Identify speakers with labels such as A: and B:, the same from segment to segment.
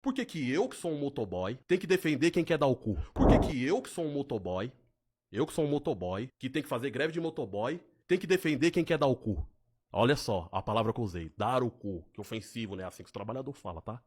A: Por que que eu, que sou um motoboy, tenho que defender quem quer dar o cu? Por que que eu, que sou um motoboy, que tem que fazer greve de motoboy, tem que defender quem quer dar o cu? Olha só a palavra que eu usei, dar o cu, que ofensivo, né? Assim que o trabalhador fala, tá?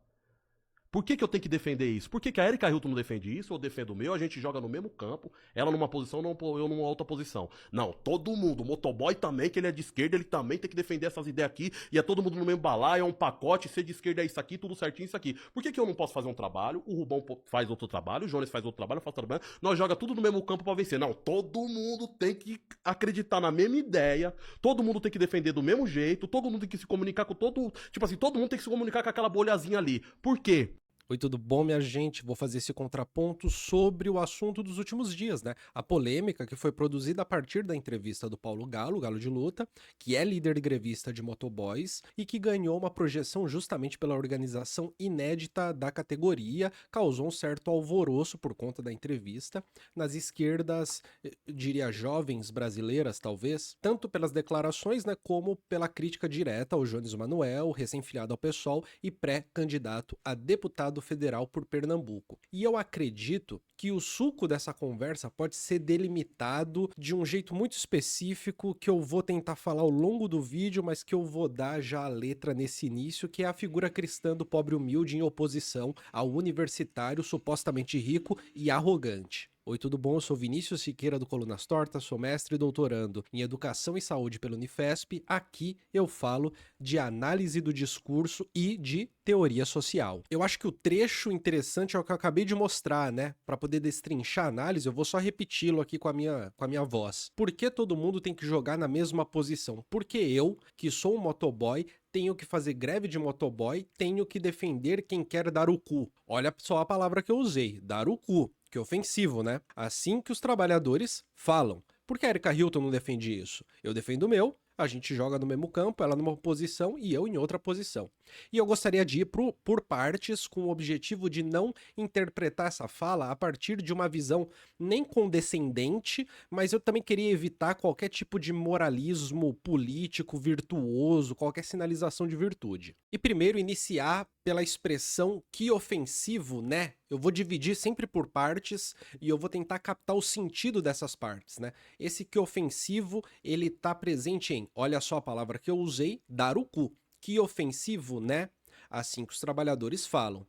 A: Por que que eu tenho que defender isso? Por que que a Erika Hilton não defende isso? Eu defendo o meu, a gente joga no mesmo campo, ela numa posição, eu numa outra posição. Não, todo mundo, o motoboy também, que ele é de esquerda, ele também tem que defender essas ideias aqui, e é todo mundo no mesmo balaio, é um pacote, ser de esquerda é isso aqui, tudo certinho isso aqui. Por que que eu não posso fazer um trabalho, o Rubão faz outro trabalho, o Jones faz outro trabalho, eu faço outro trabalho, nós joga tudo no mesmo campo pra vencer. Não, todo mundo tem que acreditar na mesma ideia, todo mundo tem que defender do mesmo jeito, todo mundo tem que se comunicar com todo, tipo assim, todo mundo tem que se comunicar com aquela bolhazinha ali. Por quê?
B: Oi, tudo bom, minha gente? Vou fazer esse contraponto sobre o assunto dos últimos dias, né? A polêmica que foi produzida a partir da entrevista do Paulo Galo, Galo de Luta, que é líder grevista de motoboys e que ganhou uma projeção justamente pela organização inédita da categoria, causou um certo alvoroço por conta da entrevista nas esquerdas, diria jovens brasileiras, talvez, tanto pelas declarações, né, como pela crítica direta ao Jones Manuel, recém-filiado ao PSOL e pré-candidato a deputado federal por Pernambuco. E eu acredito que o suco dessa conversa pode ser delimitado de um jeito muito específico que eu vou tentar falar ao longo do vídeo, mas que eu vou dar já a letra nesse início, que é a figura cristã do pobre humilde em oposição ao universitário supostamente rico e arrogante. Oi, tudo bom? Eu sou Vinícius Siqueira do Colunas Tortas, sou mestre e doutorando em Educação e Saúde pela Unifesp. Aqui eu falo de análise do discurso e de teoria social. Eu acho que o trecho interessante é o que eu acabei de mostrar, né? Para poder destrinchar a análise, eu vou só repeti-lo aqui com a minha voz. Por que todo mundo tem que jogar na mesma posição? Porque eu, que sou um motoboy, tenho que fazer greve de motoboy, tenho que defender quem quer dar o cu. Olha só a palavra que eu usei, dar o cu. Que ofensivo, né? Assim que os trabalhadores falam. Por que a Erika Hilton não defende isso? Eu defendo o meu, a gente joga no mesmo campo, ela numa posição e eu em outra posição. E eu gostaria de ir por partes com o objetivo de não interpretar essa fala a partir de uma visão nem condescendente, mas eu também queria evitar qualquer tipo de moralismo político virtuoso, qualquer sinalização de virtude. E primeiro iniciar pela expressão que ofensivo, né? Eu vou dividir sempre por partes e eu vou tentar captar o sentido dessas partes, né? Esse que ofensivo, ele tá presente em, olha só a palavra que eu usei, dar o cu. Que ofensivo, né? Assim que os trabalhadores falam.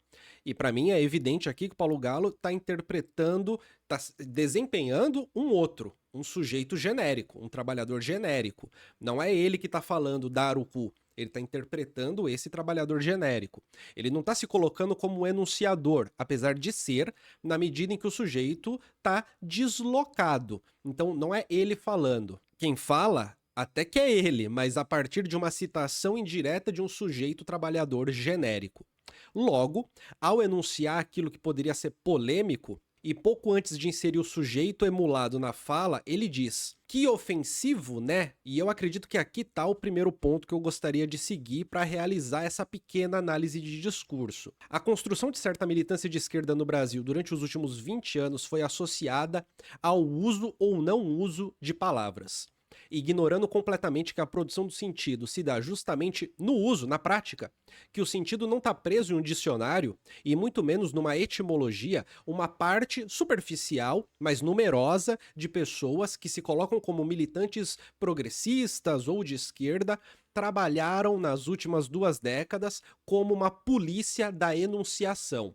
B: E para mim é evidente aqui que o Paulo Galo está interpretando, está desempenhando um outro, um sujeito genérico, um trabalhador genérico. Não é ele que está falando dar o cu. Ele está interpretando esse trabalhador genérico. Ele não está se colocando como enunciador, apesar de ser, na medida em que o sujeito está deslocado. Então não é ele falando. Quem fala até que é ele, mas a partir de uma citação indireta de um sujeito trabalhador genérico. Logo, ao enunciar aquilo que poderia ser polêmico, e pouco antes de inserir o sujeito emulado na fala, ele diz: que ofensivo, né? E eu acredito que aqui está o primeiro ponto que eu gostaria de seguir para realizar essa pequena análise de discurso. A construção de certa militância de esquerda no Brasil durante os últimos 20 anos foi associada ao uso ou não uso de palavras, ignorando completamente que a produção do sentido se dá justamente no uso, na prática, que o sentido não está preso em um dicionário e muito menos numa etimologia, uma parte superficial, mas numerosa, de pessoas que se colocam como militantes progressistas ou de esquerda trabalharam nas últimas 2 décadas como uma polícia da enunciação.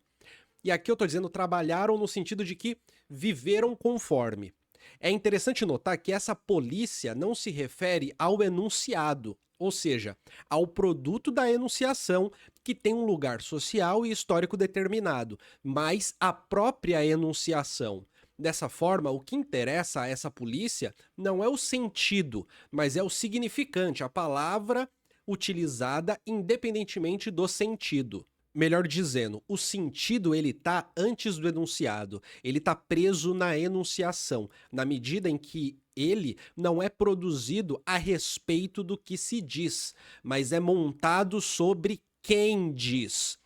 B: E aqui eu estou dizendo trabalharam no sentido de que viveram conforme. É interessante notar que essa polícia não se refere ao enunciado, ou seja, ao produto da enunciação, que tem um lugar social e histórico determinado, mas à própria enunciação. Dessa forma, o que interessa a essa polícia não é o sentido, mas é o significante, a palavra utilizada independentemente do sentido. Melhor dizendo, o sentido ele tá antes do enunciado, ele tá preso na enunciação, na medida em que ele não é produzido a respeito do que se diz, mas é montado sobre quem diz.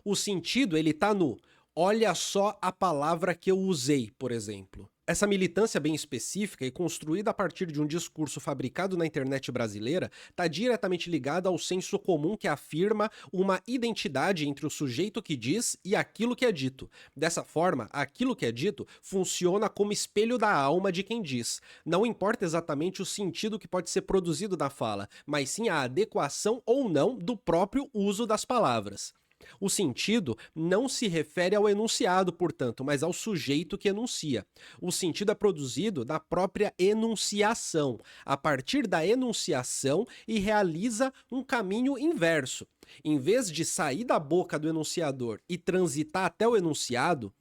B: O sentido ele tá no olha só a palavra que eu usei, por exemplo. Essa militância bem específica e construída a partir de um discurso fabricado na internet brasileira está diretamente ligada ao senso comum que afirma uma identidade entre o sujeito que diz e aquilo que é dito. Dessa forma, aquilo que é dito funciona como espelho da alma de quem diz. Não importa exatamente o sentido que pode ser produzido da fala, mas sim a adequação ou não do próprio uso das palavras. O sentido não se refere ao enunciado, portanto, mas ao sujeito que enuncia. O sentido é produzido da própria enunciação, a partir da enunciação e realiza um caminho inverso. Em vez de sair da boca do enunciador e transitar até o enunciado,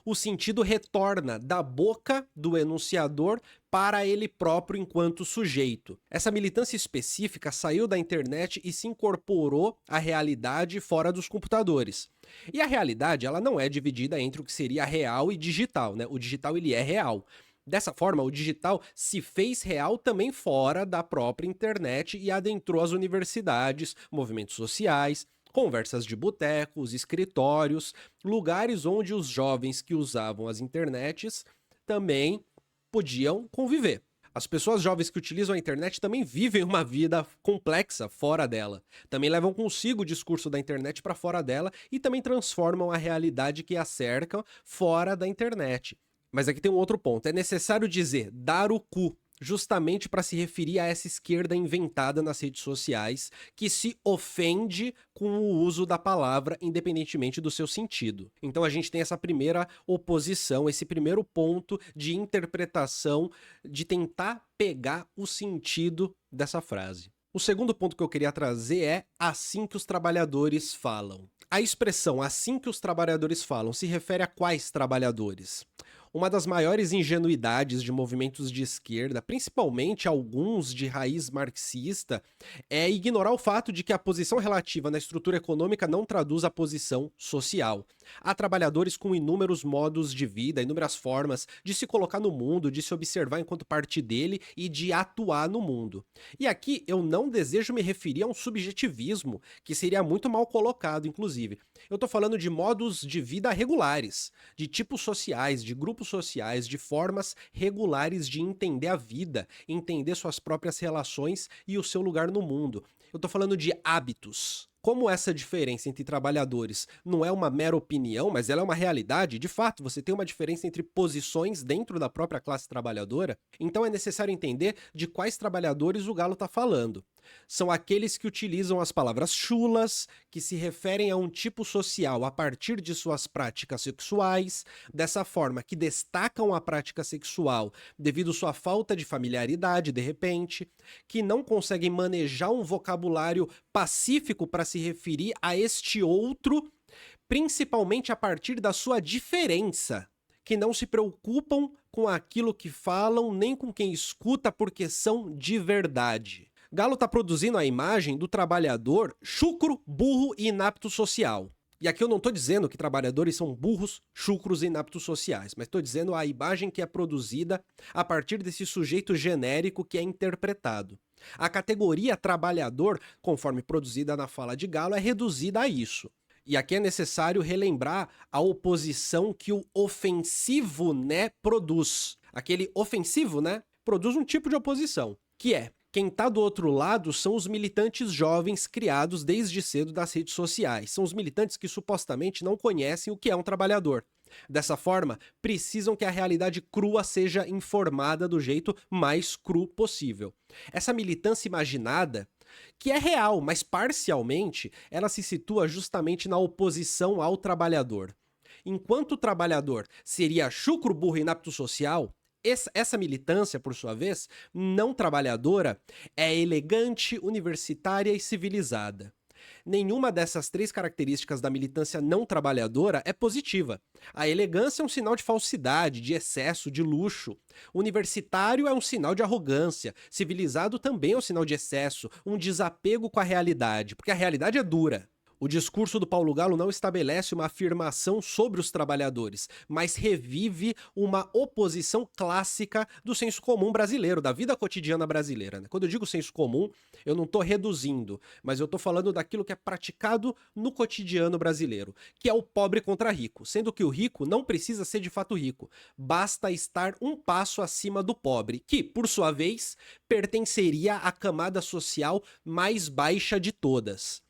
B: o sentido retorna da boca do enunciador para ele próprio enquanto sujeito. Essa militância específica saiu da internet e se incorporou à realidade fora dos computadores. E a realidade, ela não é dividida entre o que seria real e digital, né? O digital, ele é real. Dessa forma, o digital se fez real também fora da própria internet e adentrou as universidades, movimentos sociais, conversas de botecos, escritórios, lugares onde os jovens que usavam as internets também podiam conviver. As pessoas jovens que utilizam a internet também vivem uma vida complexa fora dela. Também levam consigo o discurso da internet para fora dela e também transformam a realidade que a cerca fora da internet. Mas aqui tem um outro ponto. É necessário dizer dar o cu, justamente para se referir a essa esquerda inventada nas redes sociais, que se ofende com o uso da palavra, independentemente do seu sentido. Então a gente tem essa primeira oposição, esse primeiro ponto de interpretação, de tentar pegar o sentido dessa frase. O segundo ponto que eu queria trazer é assim que os trabalhadores falam. A expressão assim que os trabalhadores falam se refere a quais trabalhadores? Uma das maiores ingenuidades de movimentos de esquerda, principalmente alguns de raiz marxista, é ignorar o fato de que a posição relativa na estrutura econômica não traduz a posição social. Há trabalhadores com inúmeros modos de vida, inúmeras formas de se colocar no mundo, de se observar enquanto parte dele e de atuar no mundo. E aqui eu não desejo me referir a um subjetivismo, que seria muito mal colocado, inclusive. Eu estou falando de modos de vida regulares, de tipos sociais, de grupos sociais, de formas regulares de entender a vida, entender suas próprias relações e o seu lugar no mundo. Eu estou falando de hábitos. Como essa diferença entre trabalhadores não é uma mera opinião, mas ela é uma realidade, de fato, você tem uma diferença entre posições dentro da própria classe trabalhadora, então é necessário entender de quais trabalhadores o Galo está falando. São aqueles que utilizam as palavras chulas, que se referem a um tipo social a partir de suas práticas sexuais, dessa forma que destacam a prática sexual devido à sua falta de familiaridade, de repente, que não conseguem manejar um vocabulário pacífico para se referir a este outro, principalmente a partir da sua diferença, que não se preocupam com aquilo que falam nem com quem escuta porque são de verdade. Galo está produzindo a imagem do trabalhador chucro, burro e inapto social. E aqui eu não estou dizendo que trabalhadores são burros, chucros e inaptos sociais, mas estou dizendo a imagem que é produzida a partir desse sujeito genérico que é interpretado. A categoria trabalhador, conforme produzida na fala de Galo, é reduzida a isso. E aqui é necessário relembrar a oposição que o ofensivo, né, produz. Aquele ofensivo, né, produz um tipo de oposição, que é: quem está do outro lado são os militantes jovens criados desde cedo das redes sociais. São os militantes que supostamente não conhecem o que é um trabalhador. Dessa forma, precisam que a realidade crua seja informada do jeito mais cru possível. Essa militância imaginada, que é real, mas parcialmente, ela se situa justamente na oposição ao trabalhador. Enquanto o trabalhador seria chucro, burro e inapto social, essa militância, por sua vez, não trabalhadora, é elegante, universitária e civilizada. Nenhuma dessas três características da militância não trabalhadora é positiva. A elegância é um sinal de falsidade, de excesso, de luxo. Universitário é um sinal de arrogância. Civilizado também é um sinal de excesso, um desapego com a realidade, porque a realidade é dura. O discurso do Paulo Galo não estabelece uma afirmação sobre os trabalhadores, mas revive uma oposição clássica do senso comum brasileiro, da vida cotidiana brasileira, né? Quando eu digo senso comum, eu não estou reduzindo, mas eu estou falando daquilo que é praticado no cotidiano brasileiro, que é o pobre contra rico, sendo que o rico não precisa ser de fato rico, basta estar um passo acima do pobre, que, por sua vez, pertenceria à camada social mais baixa de todas.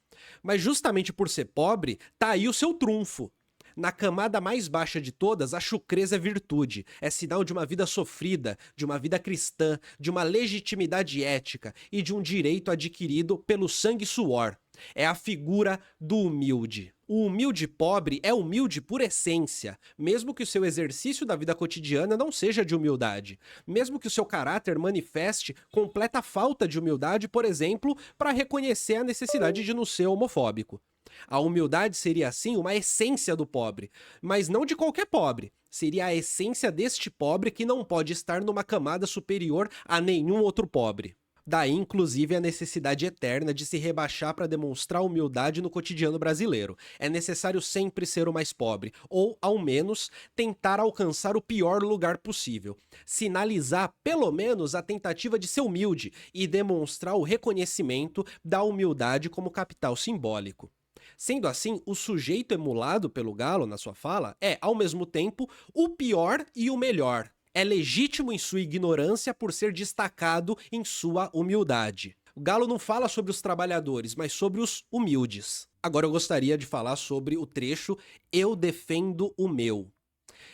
B: Mas justamente por ser pobre, tá aí o seu trunfo. Na camada mais baixa de todas, a chucreza é virtude, é sinal de uma vida sofrida, de uma vida cristã, de uma legitimidade ética e de um direito adquirido pelo sangue e suor. É a figura do humilde. O humilde pobre é humilde por essência, mesmo que o seu exercício da vida cotidiana não seja de humildade. Mesmo que o seu caráter manifeste completa falta de humildade, por exemplo, para reconhecer a necessidade de não ser homofóbico. A humildade seria, assim, uma essência do pobre, mas não de qualquer pobre. Seria a essência deste pobre que não pode estar numa camada superior a nenhum outro pobre. Daí, inclusive, a necessidade eterna de se rebaixar para demonstrar humildade no cotidiano brasileiro. É necessário sempre ser o mais pobre, ou, ao menos, tentar alcançar o pior lugar possível. Sinalizar, pelo menos, a tentativa de ser humilde e demonstrar o reconhecimento da humildade como capital simbólico. Sendo assim, o sujeito emulado pelo Galo na sua fala é, ao mesmo tempo, o pior e o melhor. É legítimo em sua ignorância por ser destacado em sua humildade. O Galo não fala sobre os trabalhadores, mas sobre os humildes. Agora eu gostaria de falar sobre o trecho "Eu defendo o meu".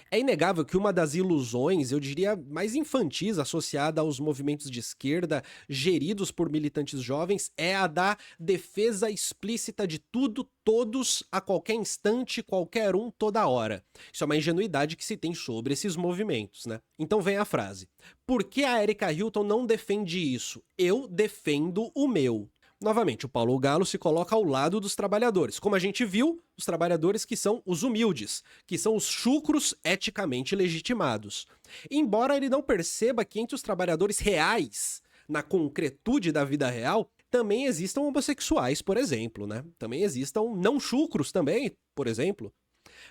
B: É inegável que uma das ilusões, eu diria, mais infantis associada aos movimentos de esquerda geridos por militantes jovens é a da defesa explícita de tudo, todos, a qualquer instante, qualquer um, toda hora. Isso é uma ingenuidade que se tem sobre esses movimentos, né? Então vem a frase. Por que a Erika Hilton não defende isso? Eu defendo o meu. Novamente, o Paulo Galo se coloca ao lado dos trabalhadores. Como a gente viu, os trabalhadores que são os humildes, que são os chucros eticamente legitimados. Embora ele não perceba que entre os trabalhadores reais, na concretude da vida real, também existam homossexuais, por exemplo, né? Também existam não chucros também, por exemplo.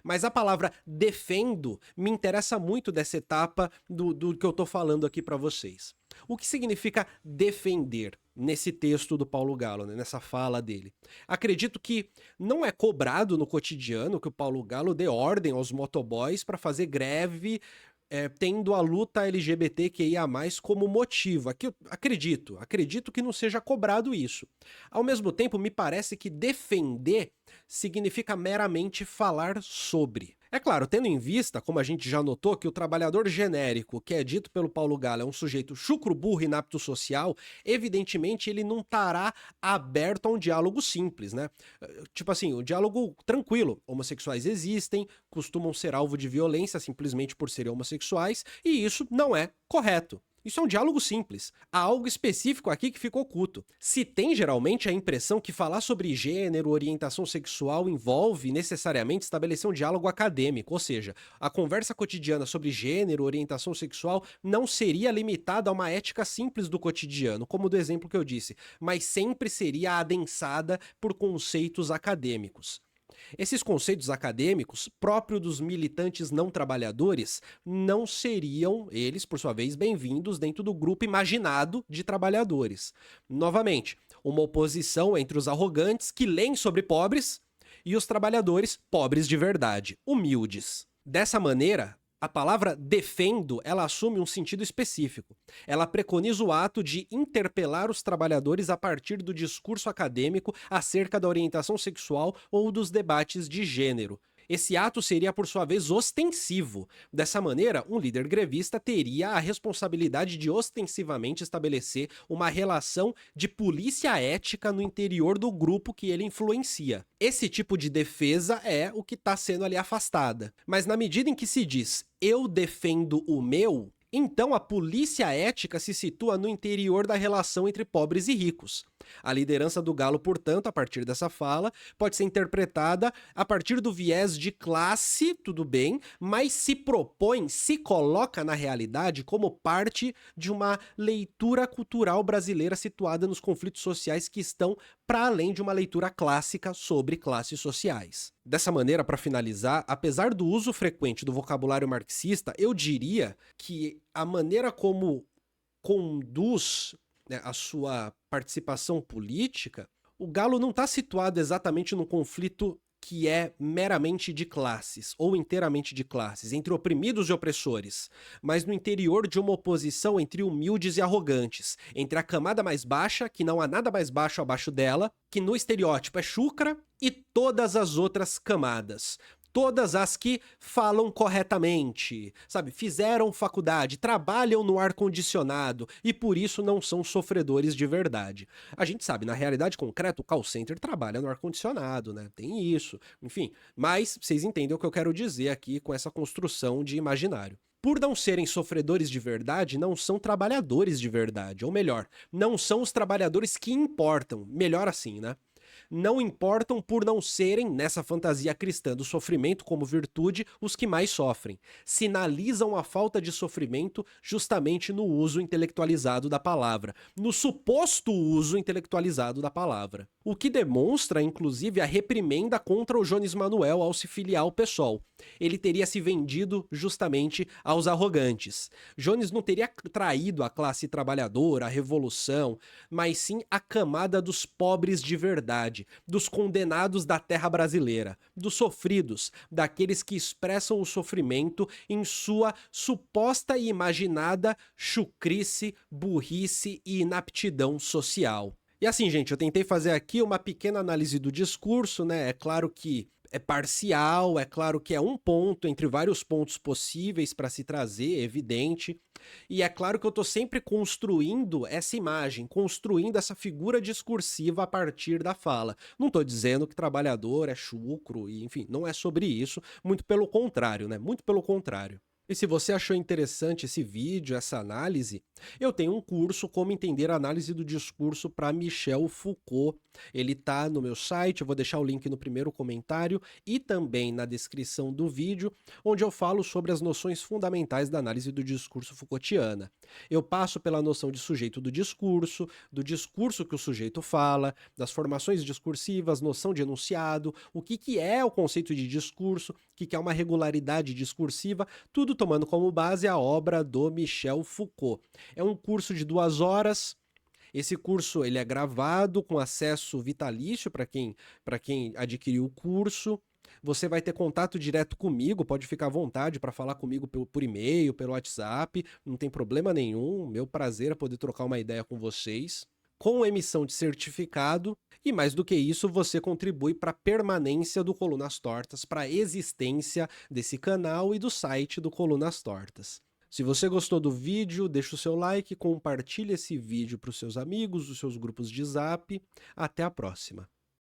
B: Mas a palavra defendo me interessa muito dessa etapa do que eu tô falando aqui para vocês. O que significa defender nesse texto do Paulo Galo, né, nessa fala dele? Acredito que não é cobrado no cotidiano que o Paulo Galo dê ordem aos motoboys para fazer greve, tendo a luta LGBTQIA+, como motivo. Aqui, acredito que não seja cobrado isso. Ao mesmo tempo, me parece que defender significa meramente falar sobre. É claro, tendo em vista, como a gente já notou, que o trabalhador genérico, que é dito pelo Paulo Galo, é um sujeito chucro, burro e inapto social, evidentemente ele não estará aberto a um diálogo simples, né? Tipo assim, o diálogo tranquilo. Homossexuais existem, costumam ser alvo de violência simplesmente por serem homossexuais, e isso não é correto. Isso é um diálogo simples. Há algo específico aqui que fica oculto. Se tem geralmente a impressão que falar sobre gênero, orientação sexual envolve necessariamente estabelecer um diálogo acadêmico, ou seja, a conversa cotidiana sobre gênero, orientação sexual não seria limitada a uma ética simples do cotidiano, como do exemplo que eu disse, mas sempre seria adensada por conceitos acadêmicos. Esses conceitos acadêmicos, próprios dos militantes não trabalhadores, não seriam, eles, por sua vez, bem-vindos dentro do grupo imaginado de trabalhadores. Novamente, uma oposição entre os arrogantes que leem sobre pobres e os trabalhadores pobres de verdade, humildes. Dessa maneira, a palavra defendo, ela assume um sentido específico. Ela preconiza o ato de interpelar os trabalhadores a partir do discurso acadêmico acerca da orientação sexual ou dos debates de gênero. Esse ato seria, por sua vez, ostensivo. Dessa maneira, um líder grevista teria a responsabilidade de ostensivamente estabelecer uma relação de polícia ética no interior do grupo que ele influencia. Esse tipo de defesa é o que está sendo ali afastada. Mas na medida em que se diz "eu defendo o meu", então a polícia ética se situa no interior da relação entre pobres e ricos. A liderança do Galo, portanto, a partir dessa fala, pode ser interpretada a partir do viés de classe, tudo bem, mas se propõe, se coloca na realidade como parte de uma leitura cultural brasileira situada nos conflitos sociais que estão para além de uma leitura clássica sobre classes sociais. Dessa maneira, para finalizar, apesar do uso frequente do vocabulário marxista, eu diria que a maneira como conduz, né, a sua participação política, o Galo não está situado exatamente num conflito que é meramente de classes, ou inteiramente de classes, entre oprimidos e opressores, mas no interior de uma oposição entre humildes e arrogantes, entre a camada mais baixa, que não há nada mais baixo abaixo dela, que no estereótipo é chucra, e todas as outras camadas. Todas as que falam corretamente, sabe, fizeram faculdade, trabalham no ar-condicionado e por isso não são sofredores de verdade. A gente sabe, na realidade concreta, o call center trabalha no ar-condicionado, né? Tem isso, enfim. Mas vocês entendem o que eu quero dizer aqui com essa construção de imaginário. Por não serem sofredores de verdade, não são trabalhadores de verdade. Ou melhor, não são os trabalhadores que importam. Melhor assim, né? Não importam por não serem, nessa fantasia cristã do sofrimento como virtude, os que mais sofrem. Sinalizam a falta de sofrimento justamente no uso intelectualizado da palavra, no suposto uso intelectualizado da palavra. O que demonstra, inclusive, a reprimenda contra o Jones Manuel ao se filiar ao PSOL. Ele teria se vendido justamente aos arrogantes. Jones não teria traído a classe trabalhadora, a revolução, mas sim a camada dos pobres de verdade, dos condenados da terra brasileira, dos sofridos, daqueles que expressam o sofrimento em sua suposta e imaginada chucrice, burrice e inaptidão social. E assim, gente, eu tentei fazer aqui uma pequena análise do discurso, né? É claro que é parcial, é claro que é um ponto entre vários pontos possíveis para se trazer, evidente. E é claro que eu estou sempre construindo essa imagem, construindo essa figura discursiva a partir da fala. Não estou dizendo que trabalhador é chucro, e enfim, não é sobre isso, muito pelo contrário, né? Muito pelo contrário. E se você achou interessante esse vídeo, essa análise, eu tenho um curso Como Entender a Análise do Discurso para Michel Foucault. Ele está no meu site, eu vou deixar o link no primeiro comentário e também na descrição do vídeo, onde eu falo sobre as noções fundamentais da análise do discurso Foucaultiana. Eu passo pela noção de sujeito do discurso que o sujeito fala, das formações discursivas, noção de enunciado, o que é o conceito de discurso, o que é uma regularidade discursiva, tudo tomando como base a obra do Michel Foucault. É um curso de 2 horas. Esse curso ele é gravado com acesso vitalício para quem adquiriu o curso. Você vai ter contato direto comigo, pode ficar à vontade para falar comigo por e-mail, pelo WhatsApp, não tem problema nenhum. Meu prazer é poder trocar uma ideia com vocês. Com emissão de certificado, e mais do que isso, você contribui para a permanência do Colunas Tortas, para a existência desse canal e do site do Colunas Tortas. Se você gostou do vídeo, deixa o seu like, compartilhe esse vídeo para os seus amigos, os seus grupos de Zap. Até a próxima!